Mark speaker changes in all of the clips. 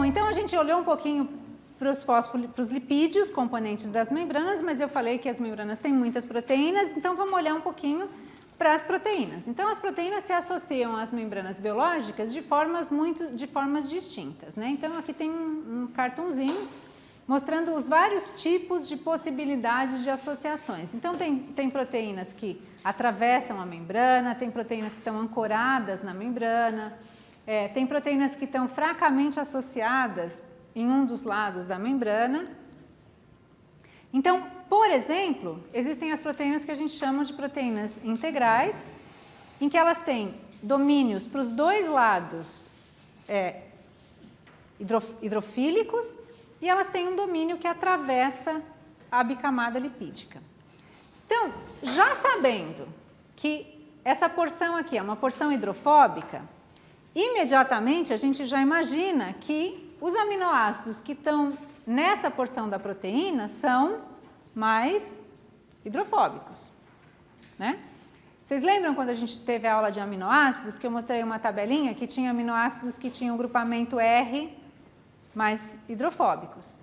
Speaker 1: Bom, então a gente olhou um pouquinho para os lipídios, componentes das membranas, mas eu falei que as membranas têm muitas proteínas, então vamos olhar um pouquinho para as proteínas. Então, as proteínas se associam às membranas biológicas de formas distintas, né? Então, aqui tem um cartunzinho mostrando os vários tipos de possibilidades de associações. Então, tem proteínas que atravessam a membrana, tem proteínas que estão ancoradas na membrana, tem proteínas que estão fracamente associadas em um dos lados da membrana. Então, por exemplo, existem as proteínas que a gente chama de proteínas integrais, em que elas têm domínios para os dois lados hidrofílicos e elas têm um domínio que atravessa a bicamada lipídica. Então, já sabendo que essa porção aqui é uma porção hidrofóbica, imediatamente a gente já imagina que os aminoácidos que estão nessa porção da proteína são mais hidrofóbicos, né? Vocês lembram quando a gente teve a aula de aminoácidos, que eu mostrei uma tabelinha que tinha aminoácidos que tinham grupamento R mais hidrofóbicos?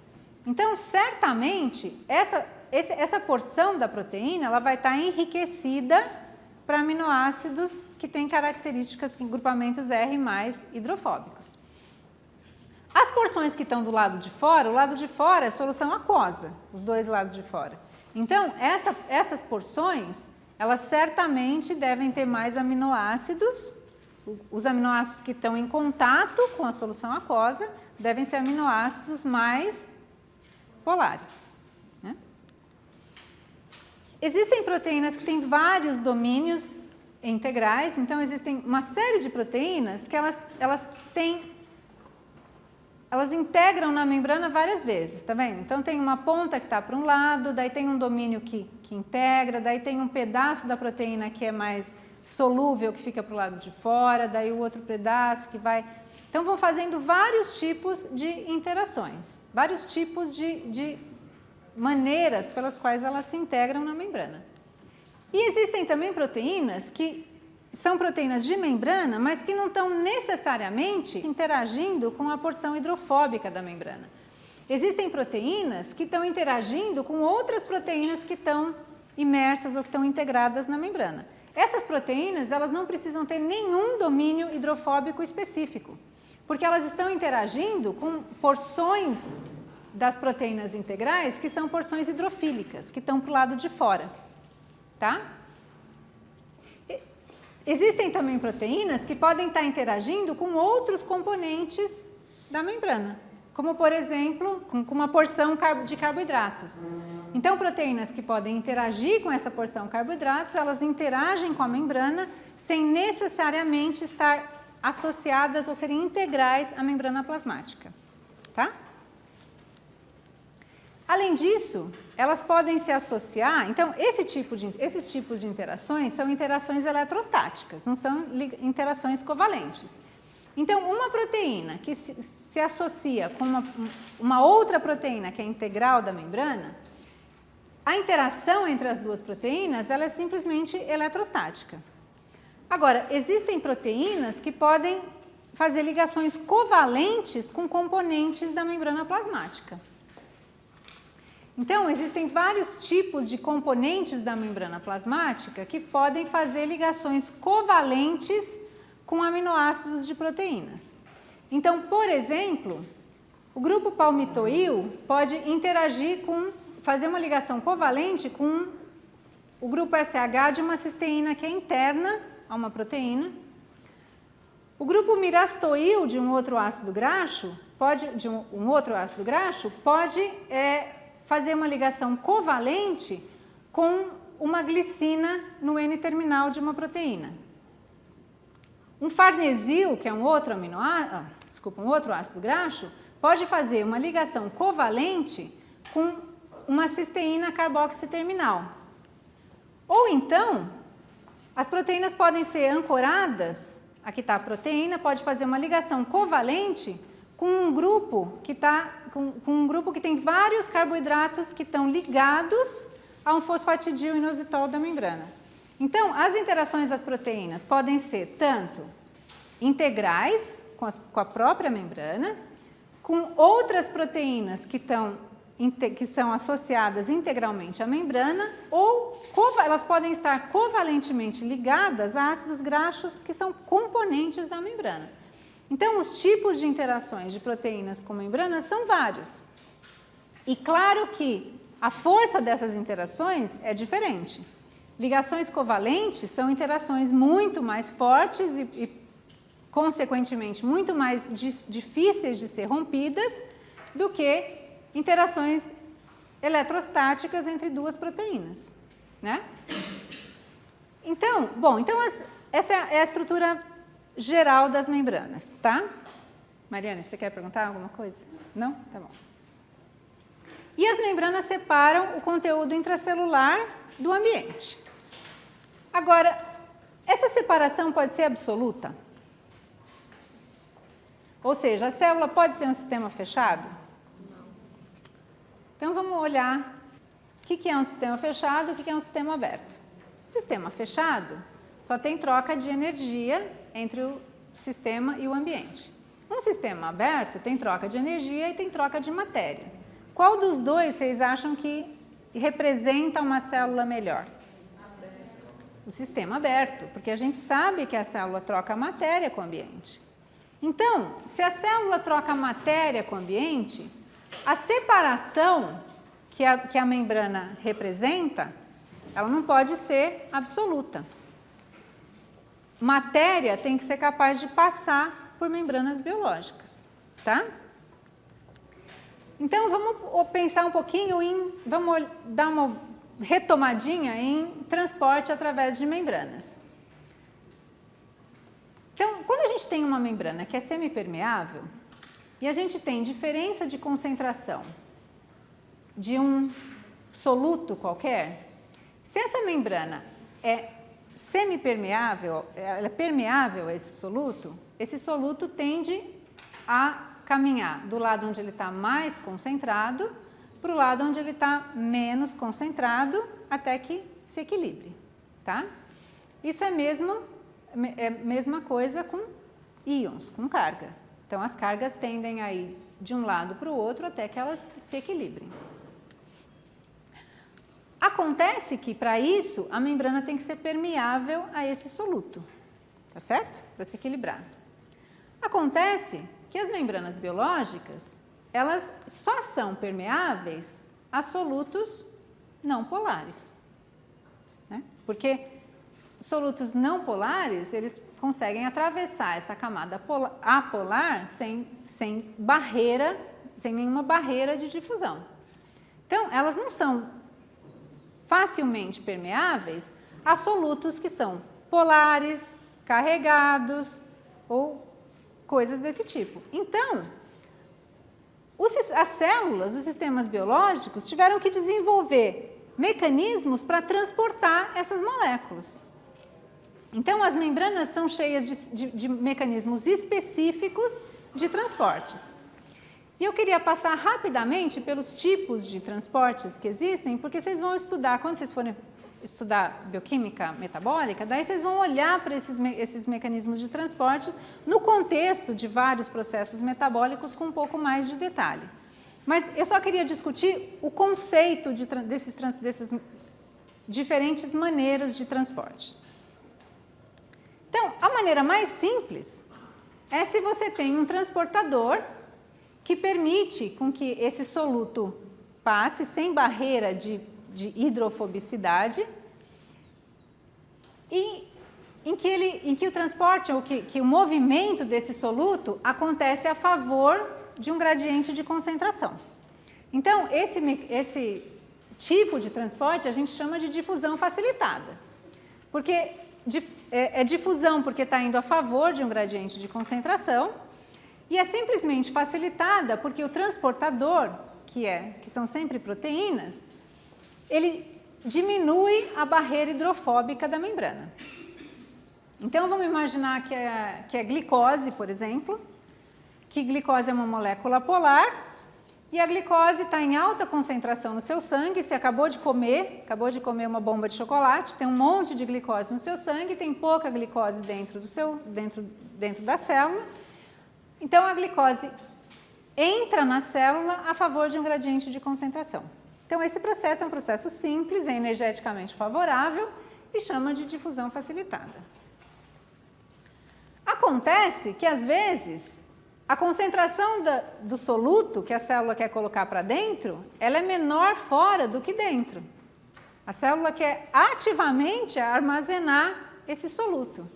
Speaker 1: Então, certamente, essa porção da proteína ela vai estar enriquecida para aminoácidos que têm características, grupamentos R mais hidrofóbicos. As porções que estão do lado de fora, o lado de fora é solução aquosa, os dois lados de fora. Então, essas porções, elas certamente devem ter mais aminoácidos. Os aminoácidos que estão em contato com a solução aquosa devem ser aminoácidos mais polares, né? Existem proteínas que têm vários domínios integrais, então existem uma série de proteínas que elas integram na membrana várias vezes, tá vendo? Então, tem uma ponta que está para um lado, daí tem um domínio que integra, daí tem um pedaço da proteína que é mais solúvel, que fica para o lado de fora, daí o outro pedaço que vai... Então, vão fazendo vários tipos de interações, vários tipos de maneiras pelas quais elas se integram na membrana. E existem também proteínas que são proteínas de membrana, mas que não estão necessariamente interagindo com a porção hidrofóbica da membrana. Existem proteínas que estão interagindo com outras proteínas que estão imersas ou que estão integradas na membrana. Essas proteínas, elas não precisam ter nenhum domínio hidrofóbico específico, porque elas estão interagindo com porções das proteínas integrais que são porções hidrofílicas, que estão para o lado de fora, tá? Existem também proteínas que podem estar interagindo com outros componentes da membrana, como, por exemplo, com uma porção de carboidratos. Então, proteínas que podem interagir com essa porção de carboidratos, elas interagem com a membrana sem necessariamente estar associadas ou serem integrais à membrana plasmática, tá? Além disso, elas podem se associar, então esses tipos de interações são interações eletrostáticas, não são interações covalentes. Então, uma proteína que se associa com uma outra proteína que é integral da membrana, a interação entre as duas proteínas ela é simplesmente eletrostática. Agora, existem proteínas que podem fazer ligações covalentes com componentes da membrana plasmática. Então, existem vários tipos de componentes da membrana plasmática que podem fazer ligações covalentes com aminoácidos de proteínas. Então, por exemplo, o grupo palmitoil pode interagir fazer uma ligação covalente com o grupo SH de uma cisteína que é interna a uma proteína. O grupo mirastoil de um outro ácido graxo pode fazer uma ligação covalente com uma glicina no N-terminal de uma proteína. Um farnesil, que é um outro ácido graxo, pode fazer uma ligação covalente com uma cisteína carboxiterminal. Ou então, as proteínas podem ser ancoradas, aqui está a proteína, pode fazer uma ligação covalente com um grupo que tem vários carboidratos que estão ligados a um fosfatidil inositol da membrana. Então, as interações das proteínas podem ser tanto integrais com a própria membrana, com outras proteínas que são associadas integralmente à membrana, ou elas podem estar covalentemente ligadas a ácidos graxos que são componentes da membrana. Então, os tipos de interações de proteínas com membranas são vários. E claro que a força dessas interações é diferente. Ligações covalentes são interações muito mais fortes e consequentemente, muito mais difíceis de ser rompidas do que interações eletrostáticas entre duas proteínas, né? Então, essa é a estrutura geral das membranas, tá? Mariana, você quer perguntar alguma coisa? Não? Tá bom. E as membranas separam o conteúdo intracelular do ambiente. Agora, essa separação pode ser absoluta? Ou seja, a célula pode ser um sistema fechado? Não. Então, vamos olhar o que é um sistema fechado e o que é um sistema aberto. O sistema fechado só tem troca de energia entre o sistema e o ambiente. Um sistema aberto tem troca de energia e tem troca de matéria. Qual dos dois vocês acham que representa uma célula melhor? O sistema aberto, porque a gente sabe que a célula troca matéria com o ambiente. Então, se a célula troca matéria com o ambiente, a separação que a membrana representa, ela não pode ser absoluta. Matéria tem que ser capaz de passar por membranas biológicas, tá? Então, vamos pensar um pouquinho vamos dar uma retomadinha em transporte através de membranas. Então, quando a gente tem uma membrana que é semipermeável e a gente tem diferença de concentração de um soluto qualquer, se essa membrana é semipermeável, ela é permeável a esse soluto tende a caminhar do lado onde ele está mais concentrado para o lado onde ele está menos concentrado até que se equilibre, tá? Isso é mesma coisa com íons, com carga. Então, as cargas tendem a ir de um lado para o outro até que elas se equilibrem. Acontece que, para isso, a membrana tem que ser permeável a esse soluto, tá certo? Para se equilibrar. Acontece que as membranas biológicas, elas só são permeáveis a solutos não polares, né? Porque solutos não polares, eles conseguem atravessar essa camada apolar sem barreira, sem nenhuma barreira de difusão. Então, elas não são facilmente permeáveis a solutos que são polares, carregados ou coisas desse tipo. Então, as células, os sistemas biológicos tiveram que desenvolver mecanismos para transportar essas moléculas. Então, as membranas são cheias de mecanismos específicos de transportes. E eu queria passar rapidamente pelos tipos de transportes que existem, porque vocês vão estudar, quando vocês forem estudar bioquímica metabólica, daí vocês vão olhar para esses mecanismos de transporte no contexto de vários processos metabólicos com um pouco mais de detalhe. Mas eu só queria discutir o conceito desses diferentes maneiras de transporte. Então, a maneira mais simples é se você tem um transportador que permite com que esse soluto passe sem barreira de hidrofobicidade e em que o transporte, ou que o movimento desse soluto acontece a favor de um gradiente de concentração. Então, esse tipo de transporte a gente chama de difusão facilitada, porque é difusão porque está indo a favor de um gradiente de concentração e é simplesmente facilitada porque o transportador, que são sempre proteínas, ele diminui a barreira hidrofóbica da membrana. Então, vamos imaginar que é glicose, por exemplo, que glicose é uma molécula polar e a glicose está em alta concentração no seu sangue. Você acabou de comer uma bomba de chocolate, tem um monte de glicose no seu sangue, tem pouca glicose dentro da célula. Então, a glicose entra na célula a favor de um gradiente de concentração. Então, esse processo é um processo simples, é energeticamente favorável e chama de difusão facilitada. Acontece que, às vezes, a concentração do soluto que a célula quer colocar para dentro, ela é menor fora do que dentro. A célula quer ativamente armazenar esse soluto.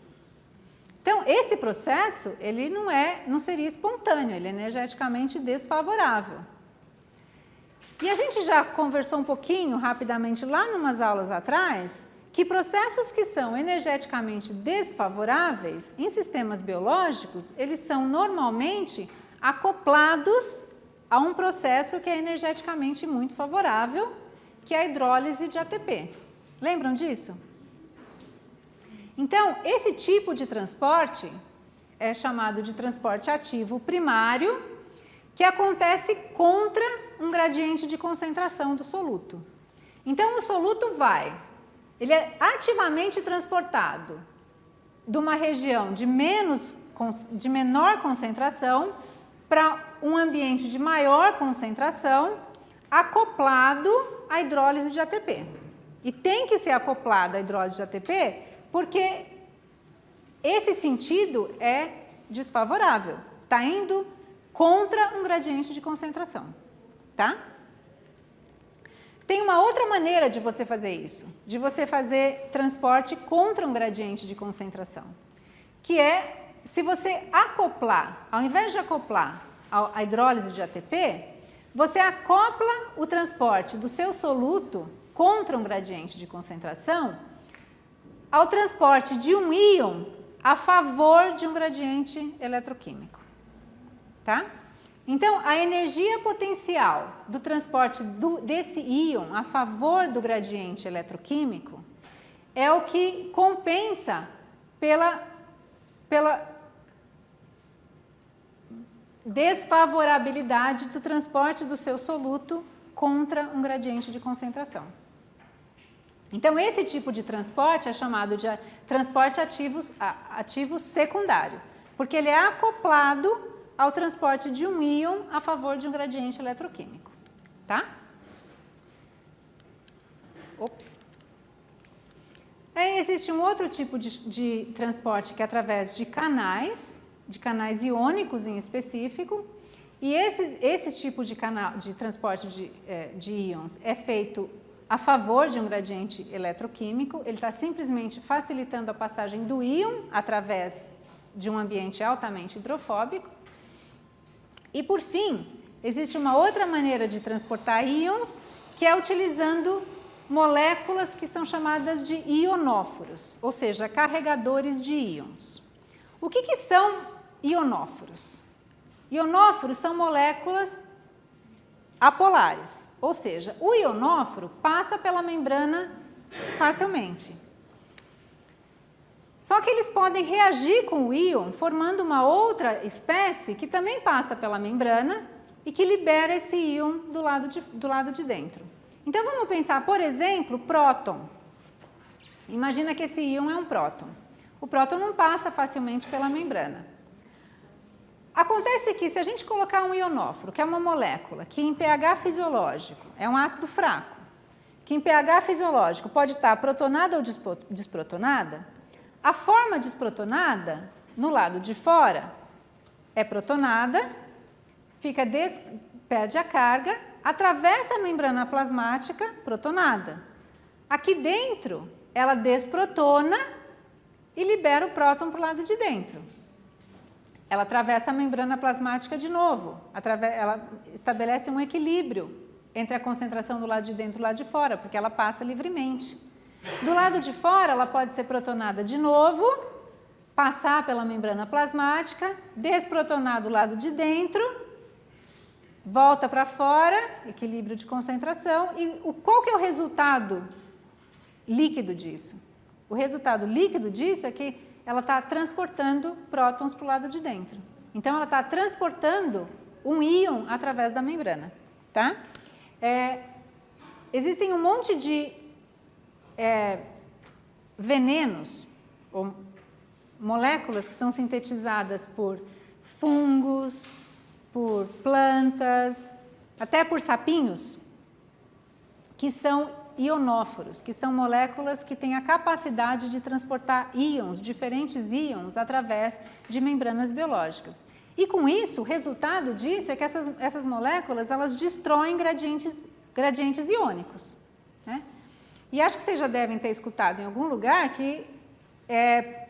Speaker 1: Então, esse processo, ele não seria espontâneo, ele é energeticamente desfavorável. E a gente já conversou um pouquinho, rapidamente, lá numas aulas atrás, que processos que são energeticamente desfavoráveis em sistemas biológicos, eles são normalmente acoplados a um processo que é energeticamente muito favorável, que é a hidrólise de ATP. Lembram disso? Então, esse tipo de transporte é chamado de transporte ativo primário, que acontece contra um gradiente de concentração do soluto. Então, o soluto ele é ativamente transportado de uma região de menor concentração para um ambiente de maior concentração, acoplado à hidrólise de ATP. E tem que ser acoplado à hidrólise de ATP porque esse sentido é desfavorável, está indo contra um gradiente de concentração, tá? Tem uma outra maneira de você fazer isso, de você fazer transporte contra um gradiente de concentração, que é se você acoplar, ao invés de acoplar a hidrólise de ATP, você acopla o transporte do seu soluto contra um gradiente de concentração ao transporte de um íon a favor de um gradiente eletroquímico, tá? Então, a energia potencial do transporte desse íon a favor do gradiente eletroquímico é o que compensa pela desfavorabilidade do transporte do seu soluto contra um gradiente de concentração. Então, esse tipo de transporte é chamado de transporte ativo secundário, porque ele é acoplado ao transporte de um íon a favor de um gradiente eletroquímico, tá? Ops. Existe um outro tipo de transporte que é através de canais iônicos em específico, e esse tipo de transporte de íons é feito a favor de um gradiente eletroquímico, ele está simplesmente facilitando a passagem do íon através de um ambiente altamente hidrofóbico. E, por fim, existe uma outra maneira de transportar íons, que é utilizando moléculas que são chamadas de ionóforos, ou seja, carregadores de íons. O que são ionóforos? Ionóforos são moléculas apolares, ou seja, o ionóforo passa pela membrana facilmente. Só que eles podem reagir com o íon, formando uma outra espécie que também passa pela membrana e que libera esse íon do lado de dentro. Então, vamos pensar, por exemplo, próton. Imagina que esse íon é um próton. O próton não passa facilmente pela membrana. Acontece que, se a gente colocar um ionóforo, que é uma molécula que em pH fisiológico é um ácido fraco, que em pH fisiológico pode estar protonada ou desprotonada, a forma desprotonada, no lado de fora, é protonada, perde a carga, atravessa a membrana plasmática, protonada. Aqui dentro, ela desprotona e libera o próton para o lado de dentro. Ela atravessa a membrana plasmática de novo, ela estabelece um equilíbrio entre a concentração do lado de dentro e do lado de fora, porque ela passa livremente. Do lado de fora, ela pode ser protonada de novo, passar pela membrana plasmática, desprotonar do lado de dentro, volta para fora, equilíbrio de concentração. E qual que é o resultado líquido disso? O resultado líquido disso é que ela está transportando prótons para o lado de dentro. Então, ela está transportando um íon através da membrana, tá? Existem um monte de venenos ou moléculas que são sintetizadas por fungos, por plantas, até por sapinhos, que são ionóforos, que são moléculas que têm a capacidade de transportar íons, diferentes íons, através de membranas biológicas. E com isso, o resultado disso é que essas moléculas, elas destroem gradientes iônicos, né? E acho que vocês já devem ter escutado em algum lugar que,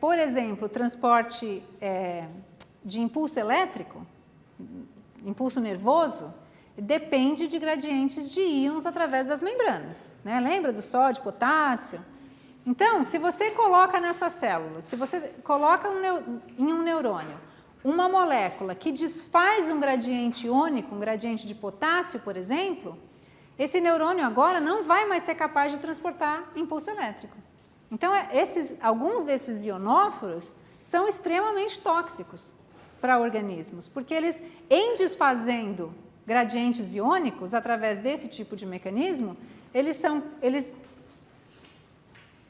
Speaker 1: por exemplo, o transporte de impulso elétrico, impulso nervoso, depende de gradientes de íons através das membranas, né? Lembra do sódio, potássio? Então, se você coloca nessa célula, se você coloca em um neurônio uma molécula que desfaz um gradiente iônico, um gradiente de potássio, por exemplo, esse neurônio agora não vai mais ser capaz de transportar impulso elétrico. Então, alguns desses ionóforos são extremamente tóxicos para organismos, porque eles, em desfazendo gradientes iônicos através desse tipo de mecanismo, eles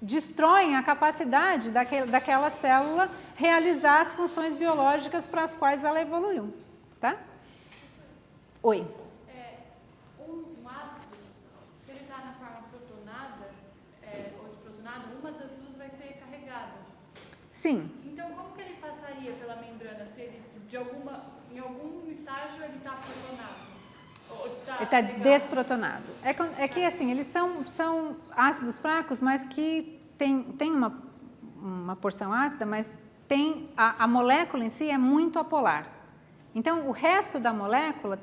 Speaker 1: destroem a capacidade daquela célula realizar as funções biológicas para as quais ela evoluiu, tá? Oi.
Speaker 2: Um ácido, se ele está na forma protonada ou desprotonada, uma das duas vai ser carregada.
Speaker 1: Sim.
Speaker 2: Então, como que ele passaria pela membrana? Se ele, em algum estágio, ele está protonado?
Speaker 1: Ele está desprotonado. É que assim, eles são ácidos fracos, mas que tem uma porção ácida, mas a molécula em si é muito apolar. Então, o resto da molécula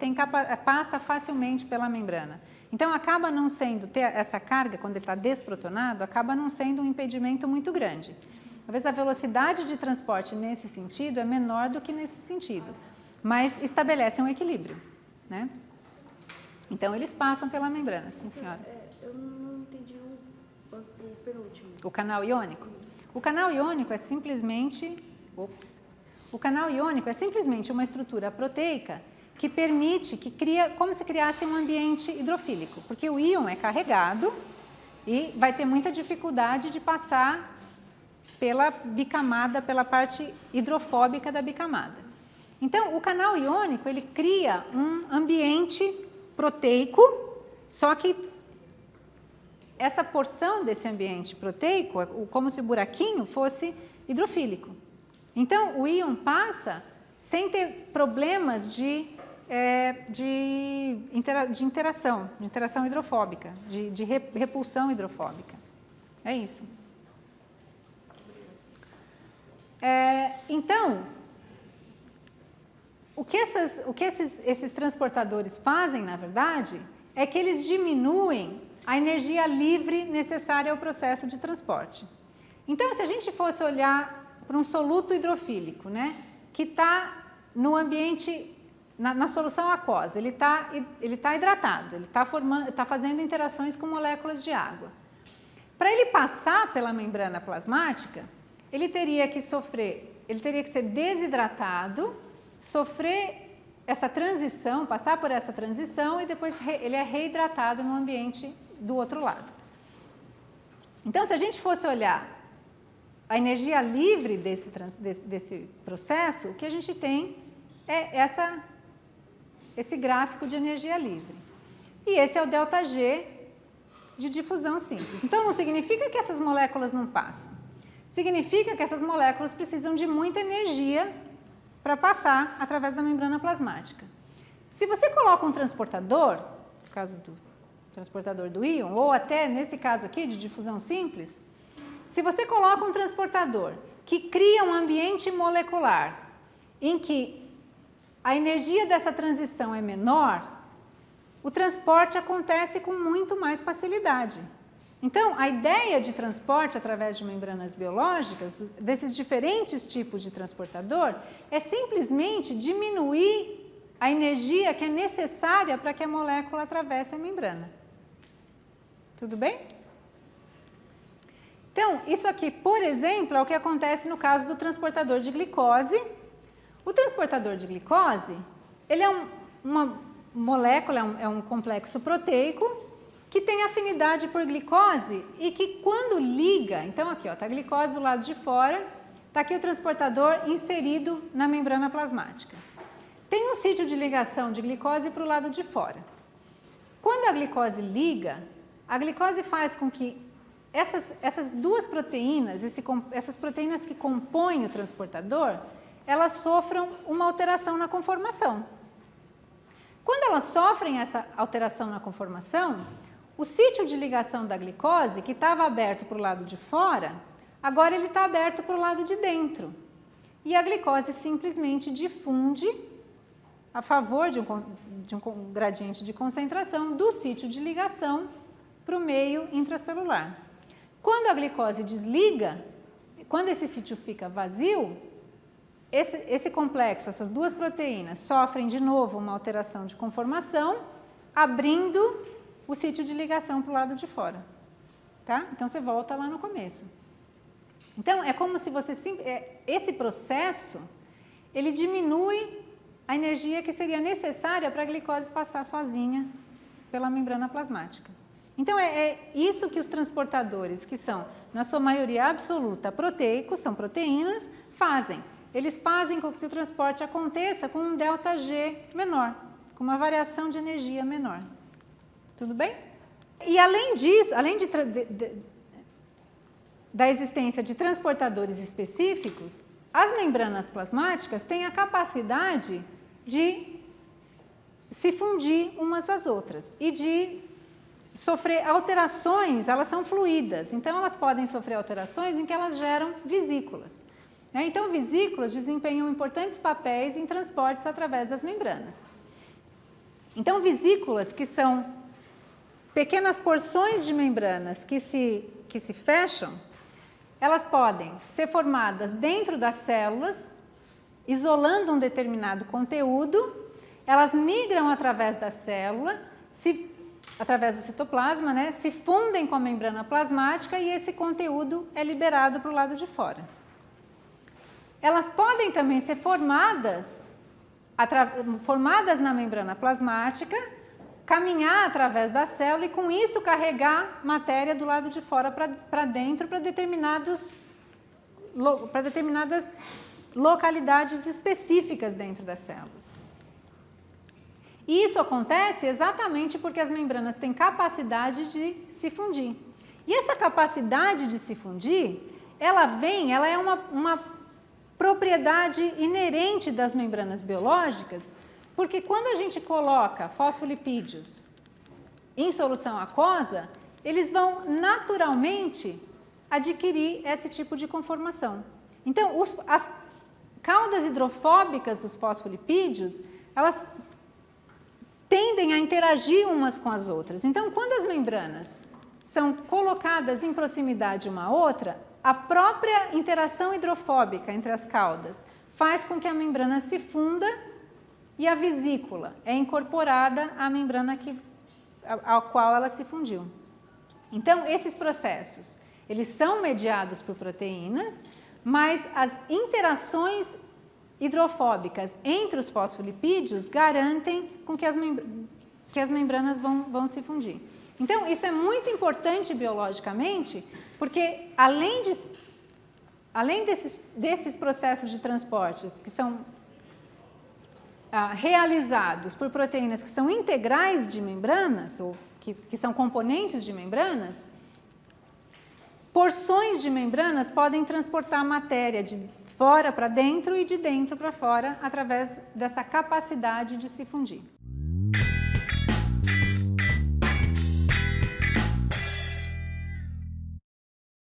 Speaker 1: passa facilmente pela membrana. Então, acaba não sendo, ter essa carga, quando ele está desprotonado, acaba não sendo um impedimento muito grande. Talvez a velocidade de transporte nesse sentido é menor do que nesse sentido, mas estabelece um equilíbrio, né? Então, eles passam pela membrana, sim, senhora.
Speaker 3: Eu não entendi o penúltimo.
Speaker 1: O canal iônico? O canal iônico é simplesmente... O canal iônico é simplesmente uma estrutura proteica que permite, que cria, como se criasse um ambiente hidrofílico, porque o íon é carregado e vai ter muita dificuldade de passar pela bicamada, pela parte hidrofóbica da bicamada. Então, o canal iônico, ele cria um ambiente proteico, só que essa porção desse ambiente proteico, como se o buraquinho fosse hidrofílico. Então, o íon passa sem ter problemas de interação hidrofóbica, de repulsão hidrofóbica. É isso. Então, o que esses transportadores fazem, na verdade, é que eles diminuem a energia livre necessária ao processo de transporte. Então, se a gente fosse olhar para um soluto hidrofílico, né, que está no ambiente, na solução aquosa, ele tá hidratado, ele está fazendo interações com moléculas de água. Para ele passar pela membrana plasmática, ele teria que ser desidratado, sofrer essa transição, passar por essa transição e depois ele é reidratado no ambiente do outro lado. Então, se a gente fosse olhar a energia livre desse processo, o que a gente tem é esse gráfico de energia livre. E esse é o ΔG de difusão simples. Então, não significa que essas moléculas não passam. Significa que essas moléculas precisam de muita energia para passar através da membrana plasmática. Se você coloca um transportador, no caso do transportador do íon, ou até nesse caso aqui de difusão simples, se você coloca um transportador que cria um ambiente molecular em que a energia dessa transição é menor, o transporte acontece com muito mais facilidade. Então, a ideia de transporte através de membranas biológicas, desses diferentes tipos de transportador, é simplesmente diminuir a energia que é necessária para que a molécula atravesse a membrana. Tudo bem? Então, isso aqui, por exemplo, é o que acontece no caso do transportador de glicose. O transportador de glicose, ele é uma molécula, é um complexo proteico que tem afinidade por glicose e que quando liga, então aqui está a glicose do lado de fora, está aqui o transportador inserido na membrana plasmática. tem um sítio de ligação de glicose para o lado de fora. Quando a glicose liga, a glicose faz com que essas duas proteínas, essas proteínas que compõem o transportador, elas sofram uma alteração na conformação. Quando elas sofrem essa alteração na conformação, o sítio de ligação da glicose, que estava aberto para o lado de fora, agora ele está aberto para o lado de dentro. E a glicose simplesmente difunde a favor de um gradiente de concentração do sítio de ligação para o meio intracelular. Quando a glicose desliga, quando esse sítio fica vazio, esse complexo, essas duas proteínas, sofrem de novo uma alteração de conformação, abrindo o sítio de ligação para o lado de fora. Tá? Então, você volta lá no começo. Então, é como se você... Esse processo, ele diminui a energia que seria necessária para a glicose passar sozinha pela membrana plasmática. Então, é isso que os transportadores, que são, na sua maioria absoluta, proteicos, são proteínas, fazem. Eles fazem com que o transporte aconteça com um ΔG menor, com uma variação de energia menor. Tudo bem? E além disso, além da existência de transportadores específicos, as membranas plasmáticas têm a capacidade de se fundir umas às outras e de sofrer alterações, elas são fluídas, então elas podem sofrer alterações em que elas geram vesículas. Então, vesículas desempenham importantes papéis em transportes através das membranas. Então, vesículas, que são pequenas porções de membranas que se fecham, elas podem ser formadas dentro das células, isolando um determinado conteúdo, elas migram através da célula, através do citoplasma, né, se fundem com a membrana plasmática e esse conteúdo é liberado para o lado de fora. Elas podem também ser formadas na membrana plasmática, caminhar através da célula e com isso carregar matéria do lado de fora para dentro para determinadas localidades específicas dentro das células. E isso acontece exatamente porque as membranas têm capacidade de se fundir. E essa capacidade de se fundir, ela é uma propriedade inerente das membranas biológicas, porque quando a gente coloca fosfolipídios em solução aquosa, eles vão naturalmente adquirir esse tipo de conformação. Então, as caudas hidrofóbicas dos fosfolipídios, elas tendem a interagir umas com as outras. Então, quando as membranas são colocadas em proximidade uma à outra, a própria interação hidrofóbica entre as caudas faz com que a membrana se funda e a vesícula é incorporada à membrana ao qual ela se fundiu. Então, esses processos, eles são mediados por proteínas, mas as interações hidrofóbicas entre os fosfolipídios garantem com que as membranas vão se fundir. Então, isso é muito importante biologicamente, porque além desses processos de transportes que são realizados por proteínas que são integrais de membranas, ou que são componentes de membranas, porções de membranas podem transportar matéria de fora para dentro e de dentro para fora através dessa capacidade de se fundir.